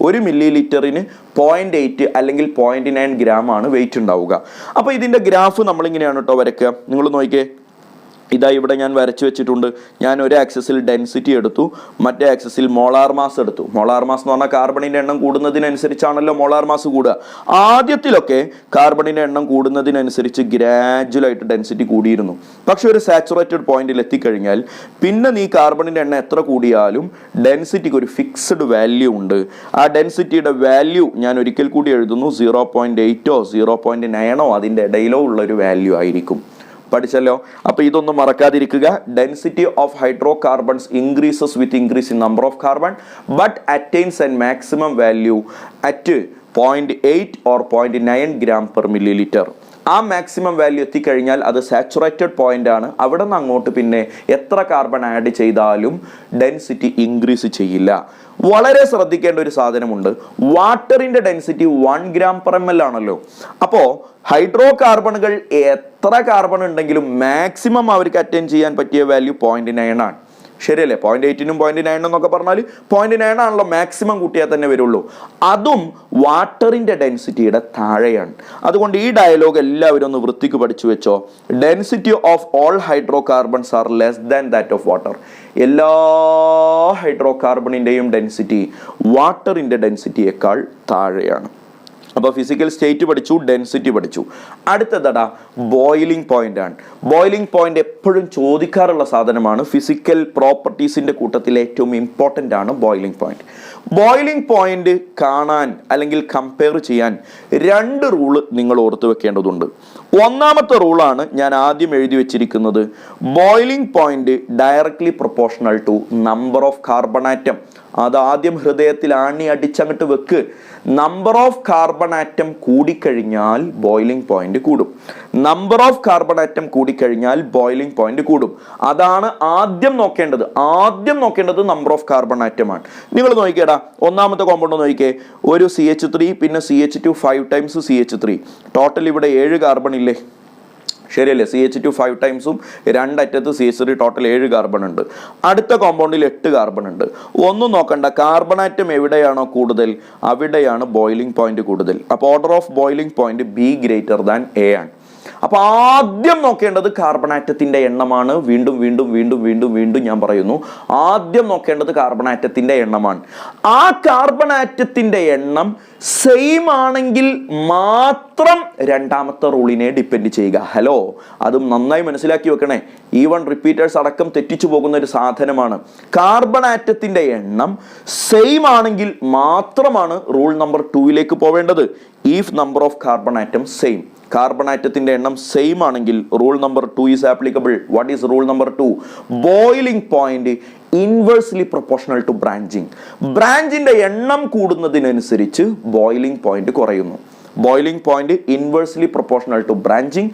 1 മില്ലി ലിറ്ററിന് 0.8 അല്ലെങ്കിൽ 0.9 ഗ്രാം ആണ് വെയിറ്റ് ഉണ്ടാവുക. അപ്പോൾ ഇതിന്റെ ഗ്രാഫ് നമ്മളിങ്ങനെയാണ് കേട്ടോ വരയ്ക്കുക. നിങ്ങൾ നോക്കിക്കേ, ഇതാ ഇവിടെ ഞാൻ വരച്ചു വെച്ചിട്ടുണ്ട്. ഞാൻ ഒരു ആക്സിസിൽ ഡെൻസിറ്റി എടുത്തു, മറ്റേ ആക്സിസിൽ മോളാർ മാസ് എടുത്തു. മോളാർ മാസ് എന്ന് പറഞ്ഞാൽ കാർബണിന്റെ എണ്ണം കൂടുന്നതിനനുസരിച്ചാണല്ലോ മോളാർ മാസ് കൂടുക. ആദ്യത്തിലൊക്കെ കാർബണിന്റെ എണ്ണം കൂടുന്നതിനനുസരിച്ച് ഗ്രാജുവലായിട്ട് ഡെൻസിറ്റി കൂടിയിരുന്നു. പക്ഷെ ഒരു സാച്ചുറേറ്റഡ് പോയിന്റിൽ എത്തിക്കഴിഞ്ഞാൽ പിന്നെ നീ കാർബണിന്റെ എണ്ണം എത്ര കൂടിയാലും ഡെൻസിറ്റിക്ക് ഒരു ഫിക്സ്ഡ് വാല്യൂ ഉണ്ട്. ആ ഡെൻസിറ്റിയുടെ വാല്യൂ ഞാൻ ഒരിക്കൽ കൂടി എഴുതുന്നു, 0.8ഓ 0.9ഓ അതിൻ്റെ ഇടയിലോ ഉള്ള ഒരു വാല്യൂ ആയിരിക്കും. പഠിച്ചല്ലോ. അപ്പൊ ഇതൊന്നും മറക്കാതിരിക്കുക. Density of hydro carbons increases with increase in number of carbon but attains and maximum value at 0.8 or 0.9 gram per milli litre. ആ മാക്സിമം വാല്യൂ എത്തിക്കഴിഞ്ഞാൽ അത് സാച്ചുറേറ്റഡ് പോയിന്റ് ആണ്. അവിടെ നിന്ന് അങ്ങോട്ട് പിന്നെ എത്ര കാർബൺ ആഡ് ചെയ്താലും ഡെൻസിറ്റി ഇൻക്രീസ് ചെയ്യില്ല. വളരെ ശ്രദ്ധിക്കേണ്ട ഒരു സാധനമുണ്ട്. വാട്ടറിന്റെ density 1 gram per M L ആണല്ലോ. അപ്പോൾ ഹൈഡ്രോ കാർബണുകൾ എത്ര കാർബൺ ഉണ്ടെങ്കിലും മാക്സിമം അവർക്ക് അറ്റൈൻ ചെയ്യാൻ പറ്റിയ വാല്യൂ 0.9 ആണ്. ശരിയല്ലേ? 0.8നും 0.9 എന്നൊക്കെ പറഞ്ഞാൽ 0.9 ആണല്ലോ മാക്സിമം കൂട്ടിയാൽ തന്നെ വരുള്ളൂ. അതും വാട്ടറിന്റെ ഡെൻസിറ്റിയുടെ താഴെയാണ്. അതുകൊണ്ട് ഈ ഡയലോഗ് എല്ലാവരും ഒന്ന് വൃത്തിക്ക് പഠിച്ചു വെച്ചോ. Density of all hydro carbons are less than that of water. എല്ലാ ഹൈഡ്രോ കാർബണിന്റെയും ഡെൻസിറ്റി വാട്ടറിന്റെ ഡെൻസിറ്റിയേക്കാൾ താഴെയാണ്. അപ്പോൾ ഫിസിക്കൽ സ്റ്റേറ്റ് പഠിച്ചു, ഡെൻസിറ്റി പഠിച്ചു. അടുത്തതടാ ബോയിലിംഗ് പോയിന്റ് ആണ്. ബോയിലിംഗ് പോയിന്റ് എപ്പോഴും ചോദിക്കാറുള്ള സാധനമാണ്. ഫിസിക്കൽ പ്രോപ്പർട്ടീസിന്റെ കൂട്ടത്തിൽ ഏറ്റവും ഇമ്പോർട്ടൻ്റ് ആണ് ബോയിലിംഗ് പോയിന്റ്. ബോയിലിംഗ് പോയിന്റ് കാണാൻ അല്ലെങ്കിൽ കമ്പയർ ചെയ്യാൻ 2 റൂള് നിങ്ങൾ ഓർത്തു വെക്കേണ്ടതുണ്ട്. ഒന്നാമത്തെ റൂളാണ് ഞാൻ ആദ്യം എഴുതി വെച്ചിരിക്കുന്നത്. Boiling point directly proportional to number of carbon atom. അത് ആദ്യം ഹൃദയത്തിൽ ആണി അടിച്ചങ്ങോട്ട് വെക്ക്. നമ്പർ ഓഫ് കാർബൺ ആറ്റം കൂടിക്കഴിഞ്ഞാൽ ബോയിലിംഗ് പോയിന്റ് കൂടും. നമ്പർ ഓഫ് കാർബൺ ആറ്റം കൂടിക്കഴിഞ്ഞാൽ ബോയിലിംഗ് പോയിന്റ് കൂടും. അതാണ് ആദ്യം നോക്കേണ്ടത്. ആദ്യം നോക്കേണ്ടത് നമ്പർ ഓഫ് കാർബൺ ആറ്റം ആണ്. നിങ്ങൾ നോക്കിക്കേടാ, ഒന്നാമത്തെ കോമ്പൗണ്ട് നോക്കിക്കേ. ഒരു CH3 പിന്നെ CH2 5 ടൈംസ് CH3. ടോട്ടൽ ഇവിടെ 7 കാർബൺ ഇല്ലേ? ശരിയല്ലേ? CH2 5 ടൈംസും 2 അറ്റത്ത് CH3, ടോട്ടൽ 7 കാർബൺ ഉണ്ട്. അടുത്ത കോമ്പൗണ്ടിൽ 8 കാർബൺ ഉണ്ട്. ഒന്നും നോക്കണ്ട, കാർബൺ ആറ്റം എവിടെയാണോ കൂടുതൽ അവിടെയാണ് ബോയിലിംഗ് പോയിന്റ് കൂടുതൽ. അപ്പോൾ order of boiling point B greater than A ആണ്. അപ്പൊ ആദ്യം നോക്കേണ്ടത് കാർബൺ ആറ്റത്തിന്റെ എണ്ണമാണ്. വീണ്ടും വീണ്ടും വീണ്ടും വീണ്ടും വീണ്ടും ഞാൻ പറയുന്നു, ആദ്യം നോക്കേണ്ടത് കാർബൺ ആറ്റത്തിന്റെ എണ്ണമാണ്. ആ കാർബൺ ആറ്റത്തിന്റെ എണ്ണം സെയിം ആണെങ്കിൽ മാത്രം രണ്ടാമത്തെ റൂളിനെ ഡിപ്പെൻഡ് ചെയ്യുക. ഹലോ, അതും നന്നായി മനസ്സിലാക്കി വെക്കണേ. ഈവൻ റിപ്പീറ്റേഴ്സ് അടക്കം തെറ്റിച്ചു പോകുന്ന ഒരു സാധനമാണ്. കാർബൺ ആറ്റത്തിന്റെ എണ്ണം സെയിം ആണെങ്കിൽ മാത്രമാണ് റൂൾ നമ്പർ 2ലേക്ക് പോവേണ്ടത്. If number of carbon atom same, carbon ആറ്റത്തിന്റെ എണ്ണം സെയിം ആണെങ്കിൽ rule number 2 is applicable. What is rule number 2? Boiling point inversely proportional to branching. ബ്രാഞ്ചിന്റെ എണ്ണം കൂടുന്നതിനനുസരിച്ച് ബോയിലിംഗ് പോയിന്റ് കുറയുന്നു. Boiling point inversely proportional to branching.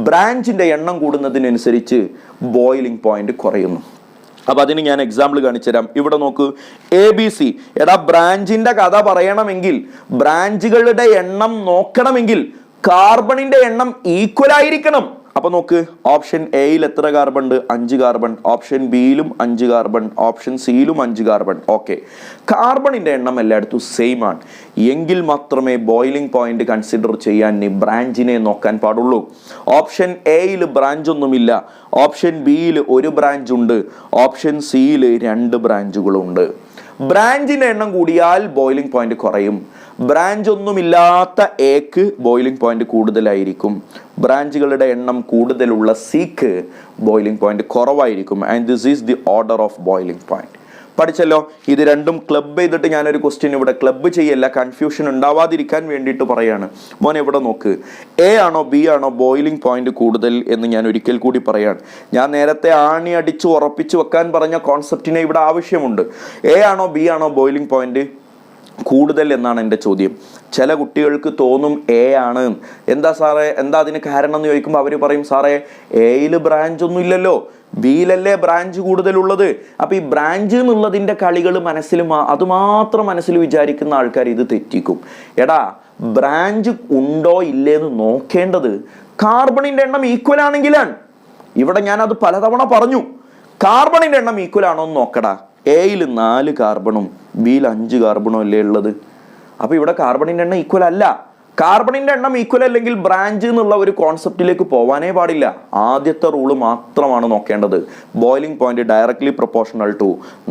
ബ്രാഞ്ചിന്റെ എണ്ണം കൂടുന്നതിനനുസരിച്ച് ബോയിലിംഗ് പോയിന്റ് കുറയുന്നു. അപ്പൊ അതിന് ഞാൻ എക്സാമ്പിൾ കാണിച്ചു തരാം. ഇവിടെ നോക്ക്, ABC. എടാ, ബ്രാഞ്ചിന്റെ കഥ പറയണമെങ്കിൽ, ബ്രാഞ്ചുകളുടെ എണ്ണം നോക്കണമെങ്കിൽ കാർബണിന്റെ എണ്ണം ഈക്വൽ ആയിരിക്കണം. അപ്പൊ നോക്ക്, ഓപ്ഷൻ എയിൽ എത്ര കാർബൺ ഉണ്ട്? 5 കാർബൺ. ഓപ്ഷൻ ബിയിലും 5 കാർബൺ. ഓപ്ഷൻ സിയിലും 5 കാർബൺ. ഓക്കെ, കാർബണിന്റെ എണ്ണം എല്ലായിടത്തും സെയിം ആണ്. എങ്കിൽ മാത്രമേ ബോയിലിംഗ് പോയിന്റ് കൺസിഡർ ചെയ്യാൻ നീ ബ്രാഞ്ചിനെ നോക്കാൻ പാടുള്ളൂ. ഓപ്ഷൻ എയിൽ ബ്രാഞ്ച് ഒന്നുമില്ല. ഓപ്ഷൻ ബിയിൽ 1 ബ്രാഞ്ച് ഉണ്ട്. ഓപ്ഷൻ സിയിൽ 2 ബ്രാഞ്ചുകളുണ്ട്. ബ്രാഞ്ചിന്റെ എണ്ണം കൂടിയാൽ ബോയിലിംഗ് പോയിന്റ് കുറയും. ബ്രാഞ്ച് ഒന്നുമില്ലാത്ത എക്ക് ബോയിലിംഗ് പോയിന്റ് കൂടുതലായിരിക്കും. ബ്രാഞ്ചുകളുടെ എണ്ണം കൂടുതലുള്ള സിക്ക് ബോയിലിംഗ് പോയിന്റ് കുറവായിരിക്കും. And this is the order of boiling point. പഠിച്ചല്ലോ. ഇത് രണ്ടും ക്ലബ് ചെയ്തിട്ട് ഞാനൊരു ക്വസ്റ്റ്യൻ ഇവിടെ ക്ലബ് ചെയ്യല്ല, കൺഫ്യൂഷൻ ഉണ്ടാവാതിരിക്കാൻ വേണ്ടിയിട്ട് പറയാണ്. മോനെ ഇവിടെ നോക്ക്, A ആണോ B ആണോ ബോയിലിംഗ് പോയിന്റ് കൂടുതൽ എന്ന് ഞാൻ ഒരിക്കൽ കൂടി പറയാണ്. ഞാൻ നേരത്തെ ആണി അടിച്ച് ഉറപ്പിച്ച് വെക്കാൻ പറഞ്ഞ കോൺസെപ്റ്റിനെ ഇവിടെ ആവശ്യമുണ്ട്. A ആണോ B ആണോ ബോയിലിംഗ് പോയിന്റ്? കൂടുതൽ എന്നാണ് എൻ്റെ ചോദ്യം. ചില കുട്ടികൾക്ക് തോന്നും എ ആണ്. എന്താ സാറേ, എന്താ അതിന് കാരണം എന്ന് ചോദിക്കുമ്പോൾ അവർ പറയും, സാറേ എയിൽ ബ്രാഞ്ച് ഒന്നും ഇല്ലല്ലോ, ബിയിലല്ലേ ബ്രാഞ്ച് കൂടുതലുള്ളത്. അപ്പോൾ ഈ ബ്രാഞ്ച് എന്നുള്ളതിൻ്റെ കളികൾ അതുമാത്രം മനസ്സിൽ വിചാരിക്കുന്ന ആൾക്കാർ ഇത് തെറ്റിക്കും. എടാ, ബ്രാഞ്ച് ഉണ്ടോ ഇല്ലേന്ന് നോക്കേണ്ടത് കാർബണിൻ്റെ എണ്ണം ഈക്വൽ ആണെങ്കിലാണ്. ഇവിടെ ഞാനത് പലതവണ പറഞ്ഞു. കാർബണിൻ്റെ എണ്ണം ഈക്വൽ ആണോ എന്ന് നോക്കടാ. എയിൽ 4 കാർബണും ബിയിൽ 5 കാർബണും അല്ലേ ഉള്ളത്. അപ്പോൾ ഇവിടെ കാർബണിൻ്റെ എണ്ണം ഈക്വൽ അല്ല. കാർബണിൻ്റെ എണ്ണം ഈക്വൽ അല്ലെങ്കിൽ ബ്രാഞ്ച് എന്നുള്ള ഒരു കോൺസെപ്റ്റിലേക്ക് പോവാനേ പാടില്ല. ആദ്യത്തെ റൂള് മാത്രമാണ് നോക്കേണ്ടത്. Boiling point directly proportional to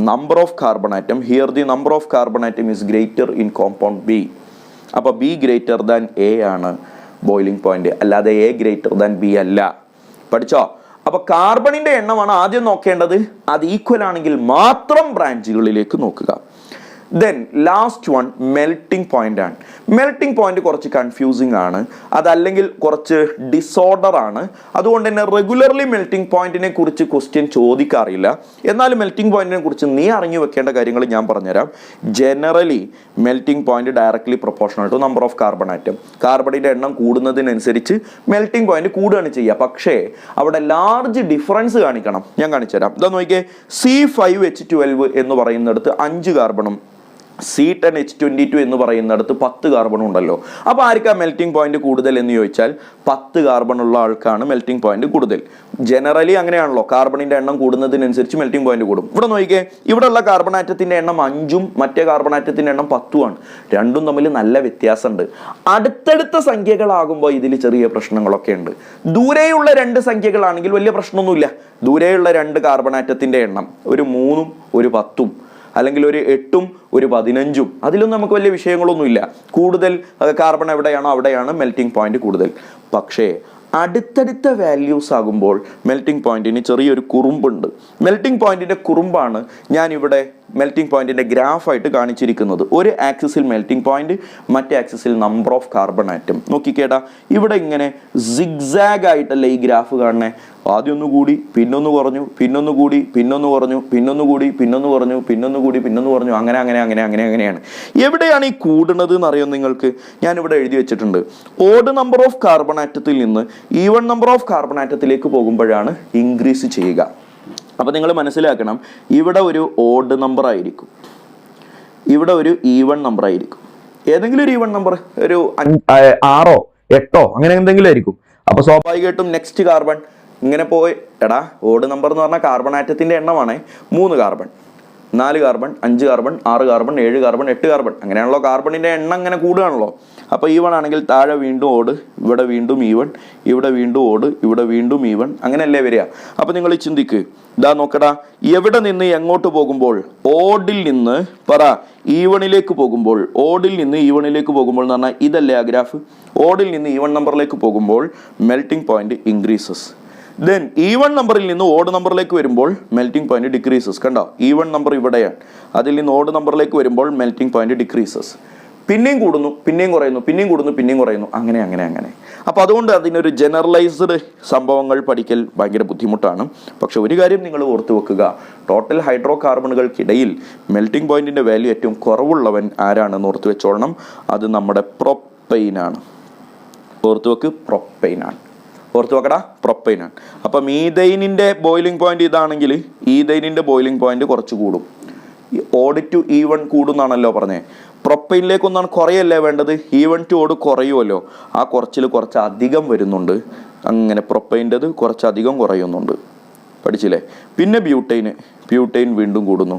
number of carbon atom. Here the number of carbon atom is greater in compound B. അപ്പോൾ ബി ഗ്രേറ്റർ ദാൻ എ ആണ് ബോയിലിംഗ് പോയിന്റ്, അല്ലാതെ എ ഗ്രേറ്റർ ദാൻ ബി അല്ല. പഠിച്ചോ? അപ്പൊ കാർബണിന്റെ എണ്ണമാണ് ആദ്യം നോക്കേണ്ടത്. അത് ഈക്വൽ ആണെങ്കിൽ മാത്രം ബ്രാഞ്ചുകളിലേക്ക് നോക്കുക. Then last one melting point ആണ്. മെൽറ്റിംഗ് പോയിന്റ് കുറച്ച് കൺഫ്യൂസിങ് ആണ്, അതല്ലെങ്കിൽ കുറച്ച് ഡിസോർഡർ ആണ്. അതുകൊണ്ട് തന്നെ റെഗുലർലി മെൽറ്റിംഗ് പോയിന്റിനെ കുറിച്ച് ക്വസ്റ്റ്യൻ ചോദിക്കാറില്ല. എന്നാലും മെൽറ്റിംഗ് പോയിന്റിനെ കുറിച്ച് നീ അറിഞ്ഞു വെക്കേണ്ട കാര്യങ്ങൾ ഞാൻ പറഞ്ഞുതരാം. Generally melting point directly proportional to number of carbon atom. കാർബണിന്റെ എണ്ണം കൂടുന്നതിനനുസരിച്ച് മെൽറ്റിംഗ് പോയിന്റ് കൂടുകയാണ് ചെയ്യുക. പക്ഷേ അവിടെ ലാർജ് ഡിഫറൻസ് കാണിക്കണം. ഞാൻ കാണിച്ചു തരാം. ഇതാ നോക്കിയേ, C5H12 എന്ന് പറയുന്നിടത്ത് 5 കാർബണും C10H22 എന്ന് പറയുന്നിടത്ത് 10 കാർബണും ഉണ്ടല്ലോ. അപ്പോൾ ആർക്കാ മെൽറ്റിംഗ് പോയിന്റ് കൂടുതൽ എന്ന് ചോദിച്ചാൽ 10 കാർബൺ ഉള്ള ആൾക്കാണ് മെൽറ്റിംഗ് പോയിന്റ് കൂടുതൽ. ജനറലി അങ്ങനെയാണല്ലോ, കാർബണിന്റെ എണ്ണം കൂടുന്നതിനനുസരിച്ച് മെൽറ്റിംഗ് പോയിന്റ് കൂടും. ഇവിടെ നോക്കിയേ, ഇവിടെ ഉള്ള കാർബൺ ആറ്റത്തിന്റെ എണ്ണം 5ഉം മറ്റേ കാർബൺ ആറ്റത്തിന്റെ എണ്ണം 10ഉമാണ്. രണ്ടും തമ്മിൽ നല്ല വ്യത്യാസമുണ്ട്. അടുത്തടുത്ത സംഖ്യകളാകുമ്പോൾ ഇതിൽ ചെറിയ പ്രശ്നങ്ങളൊക്കെ ഉണ്ട്. ദൂരെയുള്ള 2 സംഖ്യകളാണെങ്കിൽ വലിയ പ്രശ്നമൊന്നുമില്ല. ദൂരെയുള്ള 2 കാർബൺ ആറ്റത്തിന്റെ എണ്ണം ഒരു 3ഉം ഒരു 10ഉം, അല്ലെങ്കിൽ ഒരു 8ഉം ഒരു 15ഉം, അതിലൊന്നും നമുക്ക് വലിയ വിഷയങ്ങളൊന്നുമില്ല. കൂടുതൽ കാർബൺ എവിടെയാണോ അവിടെയാണ് മെൽറ്റിംഗ് പോയിന്റ് കൂടുതൽ. പക്ഷേ അടുത്തടുത്ത വാല്യൂസ് ആകുമ്പോൾ മെൽറ്റിംഗ് പോയിന്റിന് ചെറിയൊരു കുറുമ്പുണ്ട്. മെൽറ്റിംഗ് പോയിന്റിന്റെ കുറുമ്പാണ് ഞാൻ ഇവിടെ മെൽറ്റിംഗ് പോയിന്റിന്റെ ഗ്രാഫായിട്ട് കാണിച്ചിരിക്കുന്നത്. ഒരു ആക്സിസിൽ മെൽറ്റിംഗ് പോയിന്റ്, മറ്റേ ആക്സിസിൽ നമ്പർ ഓഫ് കാർബൺ ആറ്റം. നോക്കിക്കേട്ടാ, ഇവിടെ ഇങ്ങനെ സിഗ്സാഗ് ആയിട്ടല്ലേ ഈ ഗ്രാഫ് കാണണേ. ആദ്യം ഒന്ന് കൂടി, പിന്നൊന്ന് കുറഞ്ഞു, പിന്നൊന്ന് കൂടി, പിന്നൊന്ന് കുറഞ്ഞു, പിന്നൊന്ന് കൂടി, പിന്നൊന്ന് കുറഞ്ഞു, പിന്നൊന്ന് കൂടി, പിന്നൊന്ന് കുറഞ്ഞു, അങ്ങനെയാണ്. എവിടെയാണ് ഈ കൂടുന്നത് എന്നറിയാം നിങ്ങൾക്ക്? ഞാനിവിടെ എഴുതി വെച്ചിട്ടുണ്ട്. ഓഡ് നമ്പർ ഓഫ് കാർബൺ ആറ്റത്തിൽ നിന്ന് ഈവൺ നമ്പർ ഓഫ് കാർബൺ ആറ്റത്തിലേക്ക് പോകുമ്പോഴാണ് ഇൻക്രീസ് ചെയ്യുക. അപ്പോൾ നിങ്ങൾ മനസ്സിലാക്കണം, ഇവിടെ ഒരു ഓഡ് നമ്പർ ആയിരിക്കും, ഇവിടെ ഒരു ഈവൺ നമ്പർ ആയിരിക്കും. ഏതെങ്കിലും ഒരു ഈവൺ നമ്പർ, ഒരു 6ഓ 8ഓ അങ്ങനെ എന്തെങ്കിലും ആയിരിക്കും. അപ്പോൾ സ്വാഭാവികമായിട്ടും നെക്സ്റ്റ് കാർബൺ ഇങ്ങനെ പോയി. എടാ, ഓഡ് നമ്പർ എന്ന് പറഞ്ഞാൽ കാർബൺ ആറ്റത്തിന്റെ എണ്ണമാണ്. 3 carbon, 4 carbon, 5 carbon, 6 carbon, 7 carbon, 8 carbon, അങ്ങനെയാണല്ലോ കാർബണിന്റെ എണ്ണം ഇങ്ങനെ കൂടുകയാണല്ലോ. അപ്പോൾ ഈവൺ ആണെങ്കിൽ താഴെ വീണ്ടും ഓഡ്, ഇവിടെ വീണ്ടും ഈവൺ, ഇവിടെ വീണ്ടും ഓഡ്, ഇവിടെ വീണ്ടും ഈവൺ, അങ്ങനെയല്ലേ വരിക. അപ്പോൾ നിങ്ങൾ ചിന്തിക്ക്, ഇതാ നോക്കടാ, എവിടെ നിന്ന് എങ്ങോട്ട് പോകുമ്പോൾ, ഓഡിൽ നിന്ന് ഈവണിലേക്ക് പോകുമ്പോൾ, ഓഡിൽ നിന്ന് ഈവണിലേക്ക് പോകുമ്പോൾ എന്ന് പറഞ്ഞാൽ ഇതല്ലേ ആ ഗ്രാഫ്. ഓഡിൽ നിന്ന് ഈവൺ നമ്പറിലേക്ക് പോകുമ്പോൾ melting point increases. Then even നമ്പറിൽ നിന്ന് ഓഡ് നമ്പറിലേക്ക് വരുമ്പോൾ മെൽറ്റിംഗ് പോയിന്റ് ഡിക്രീസസ്. കണ്ടോ, ഈവൺ നമ്പർ ഇവിടെയാണ്, അതിൽ നിന്ന് ഓഡ് നമ്പറിലേക്ക് വരുമ്പോൾ മെൽറ്റിംഗ് പോയിന്റ് ഡിക്രീസസ്. പിന്നെയും കൂടുന്നു, പിന്നെയും കുറയുന്നു, പിന്നെയും കൂടുന്നു, പിന്നെയും കുറയുന്നു, അങ്ങനെ. അപ്പോൾ അതുകൊണ്ട് അതിനൊരു ജനറലൈസ്ഡ് സംഭവങ്ങൾ പഠിക്കൽ ഭയങ്കര ബുദ്ധിമുട്ടാണ്. പക്ഷെ ഒരു കാര്യം നിങ്ങൾ ഓർത്തു വെക്കുക, ടോട്ടൽ ഹൈഡ്രോ കാർബണുകൾക്കിടയിൽ മെൽറ്റിംഗ് പോയിന്റിന്റെ വാല്യൂ ഏറ്റവും കുറവുള്ളവൻ ആരാണെന്ന് ഓർത്തു വെച്ചോളണം. അത് നമ്മുടെ പ്രൊപ്പൈനാണ്. ഓർത്തു വെക്ക്, പ്രൊപ്പൈനാണ്. ഓർത്തു വെക്കടാ, പ്രൊപ്പൈനാണ്. അപ്പം മീഥൈനിന്റെ ബോയിലിംഗ് പോയിന്റ് ഇതാണെങ്കിൽ ഈഥൈനിന്റെ ബോയിലിംഗ് പോയിന്റ് കുറച്ച് കൂടും. ഓഡ് ടു ഈവൺ കൂടുന്നാണല്ലോ പറഞ്ഞത്. പ്രൊപ്പൈനിലേക്കൊന്നാണ് കുറയല്ലേ വേണ്ടത്, ഈവൺ ടു ഓഡ് കുറയുമല്ലോ. ആ കുറച്ചിൽ കുറച്ച് അധികം വരുന്നുണ്ട്. അങ്ങനെ പ്രൊപ്പൈൻ്റെത് കുറച്ചധികം കുറയുന്നുണ്ട്. പഠിച്ചില്ലേ? പിന്നെ ബ്യൂട്ടൈൻ വീണ്ടും കൂടുന്നു.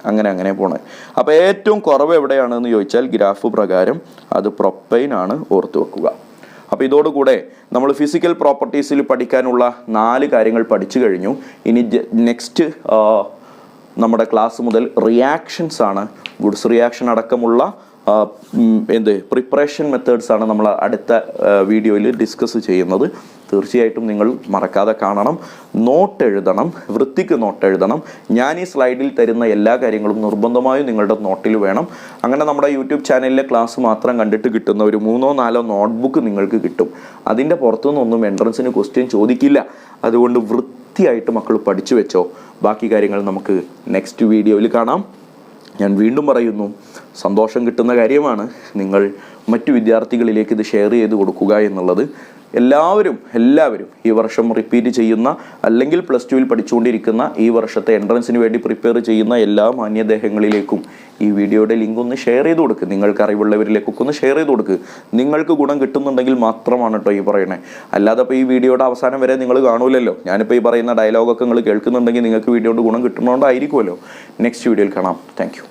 അങ്ങനെ പോണേ. അപ്പോൾ ഏറ്റവും കുറവ് എവിടെയാണെന്ന് ചോദിച്ചാൽ ഗ്രാഫ് പ്രകാരം അത് പ്രൊപ്പൈൻ ആണ്. ഓർത്തു വെക്കുക. അപ്പോൾ ഇതോടുകൂടെ നമ്മൾ ഫിസിക്കൽ പ്രോപ്പർട്ടീസിൽ പഠിക്കാനുള്ള 4 കാര്യങ്ങൾ പഠിച്ചു കഴിഞ്ഞു. ഇനി നെക്സ്റ്റ് നമ്മുടെ ക്ലാസ് മുതൽ റിയാക്ഷൻസ് ആണ്. ഗുഡ്സ് റിയാക്ഷൻ അടക്കമുള്ള പ്രിപ്പറേഷൻ മെത്തേഡ്സ് ആണ് നമ്മൾ അടുത്ത വീഡിയോയിൽ ഡിസ്കസ് ചെയ്യുന്നത്. തീർച്ചയായിട്ടും നിങ്ങൾ മറക്കാതെ കാണണം. നോട്ട് എഴുതണം, വൃത്തിക്ക് നോട്ട് എഴുതണം. ഞാൻ ഈ സ്ലൈഡിൽ തരുന്ന എല്ലാ കാര്യങ്ങളും നിർബന്ധമായും നിങ്ങളുടെ നോട്ടിൽ വേണം. അങ്ങനെ നമ്മുടെ യൂട്യൂബ് ചാനലിലെ ക്ലാസ് മാത്രം കണ്ടിട്ട് കിട്ടുന്ന ഒരു 3-4 നോട്ട്ബുക്ക് നിങ്ങൾക്ക് കിട്ടും. അതിൻ്റെ പുറത്തുനിന്നൊന്നും എൻട്രൻസിന് ക്വസ്റ്റ്യൻ ചോദിക്കില്ല. അതുകൊണ്ട് വൃത്തിയായിട്ട് മക്കൾ പഠിച്ചു വെച്ചോ. ബാക്കി കാര്യങ്ങൾ നമുക്ക് നെക്സ്റ്റ് വീഡിയോയിൽ കാണാം. ഞാൻ വീണ്ടും പറയുന്നു, സന്തോഷം കിട്ടുന്ന കാര്യമാണ്. നിങ്ങൾ മറ്റു വിദ്യാർത്ഥികളിലേക്ക് ഇത് ഷെയർ ചെയ്ത് കൊടുക്കുക എന്നുള്ളത്. എല്ലാവരും ഈ വർഷം റിപ്പീറ്റ് ചെയ്യുന്ന അല്ലെങ്കിൽ പ്ലസ് ടുവിൽ പഠിച്ചുകൊണ്ടിരിക്കുന്ന ഈ വർഷത്തെ എൻട്രൻസിന് വേണ്ടി പ്രിപ്പയർ ചെയ്യുന്ന എല്ലാ മാന്യദേഹങ്ങളിലേക്കും ഈ വീഡിയോയുടെ ലിങ്ക് ഒന്ന് ഷെയർ ചെയ്ത് കൊടുക്കുക. നിങ്ങൾക്ക് അറിവുള്ളവരിലേക്കൊക്കെ ഒന്ന് ഷെയർ ചെയ്ത് കൊടുക്കുക. നിങ്ങൾക്ക് ഗുണം കിട്ടുന്നുണ്ടെങ്കിൽ മാത്രമാണ് കേട്ടോ ഈ പറയണേ. അല്ലാതെ ഇപ്പോൾ ഈ വീഡിയോയുടെ അവസാനം വരെ നിങ്ങൾ കാണൂലല്ലോ. ഞാനിപ്പോൾ ഈ പറയുന്ന ഡയലോഗൊക്കെ നിങ്ങൾ കേൾക്കുന്നുണ്ടെങ്കിൽ നിങ്ങൾക്ക് വീഡിയോയുടെ ഗുണം കിട്ടുന്നതുകൊണ്ടായിരിക്കുമല്ലോ. നെക്സ്റ്റ് വീഡിയോയിൽ കാണാം. Thank you.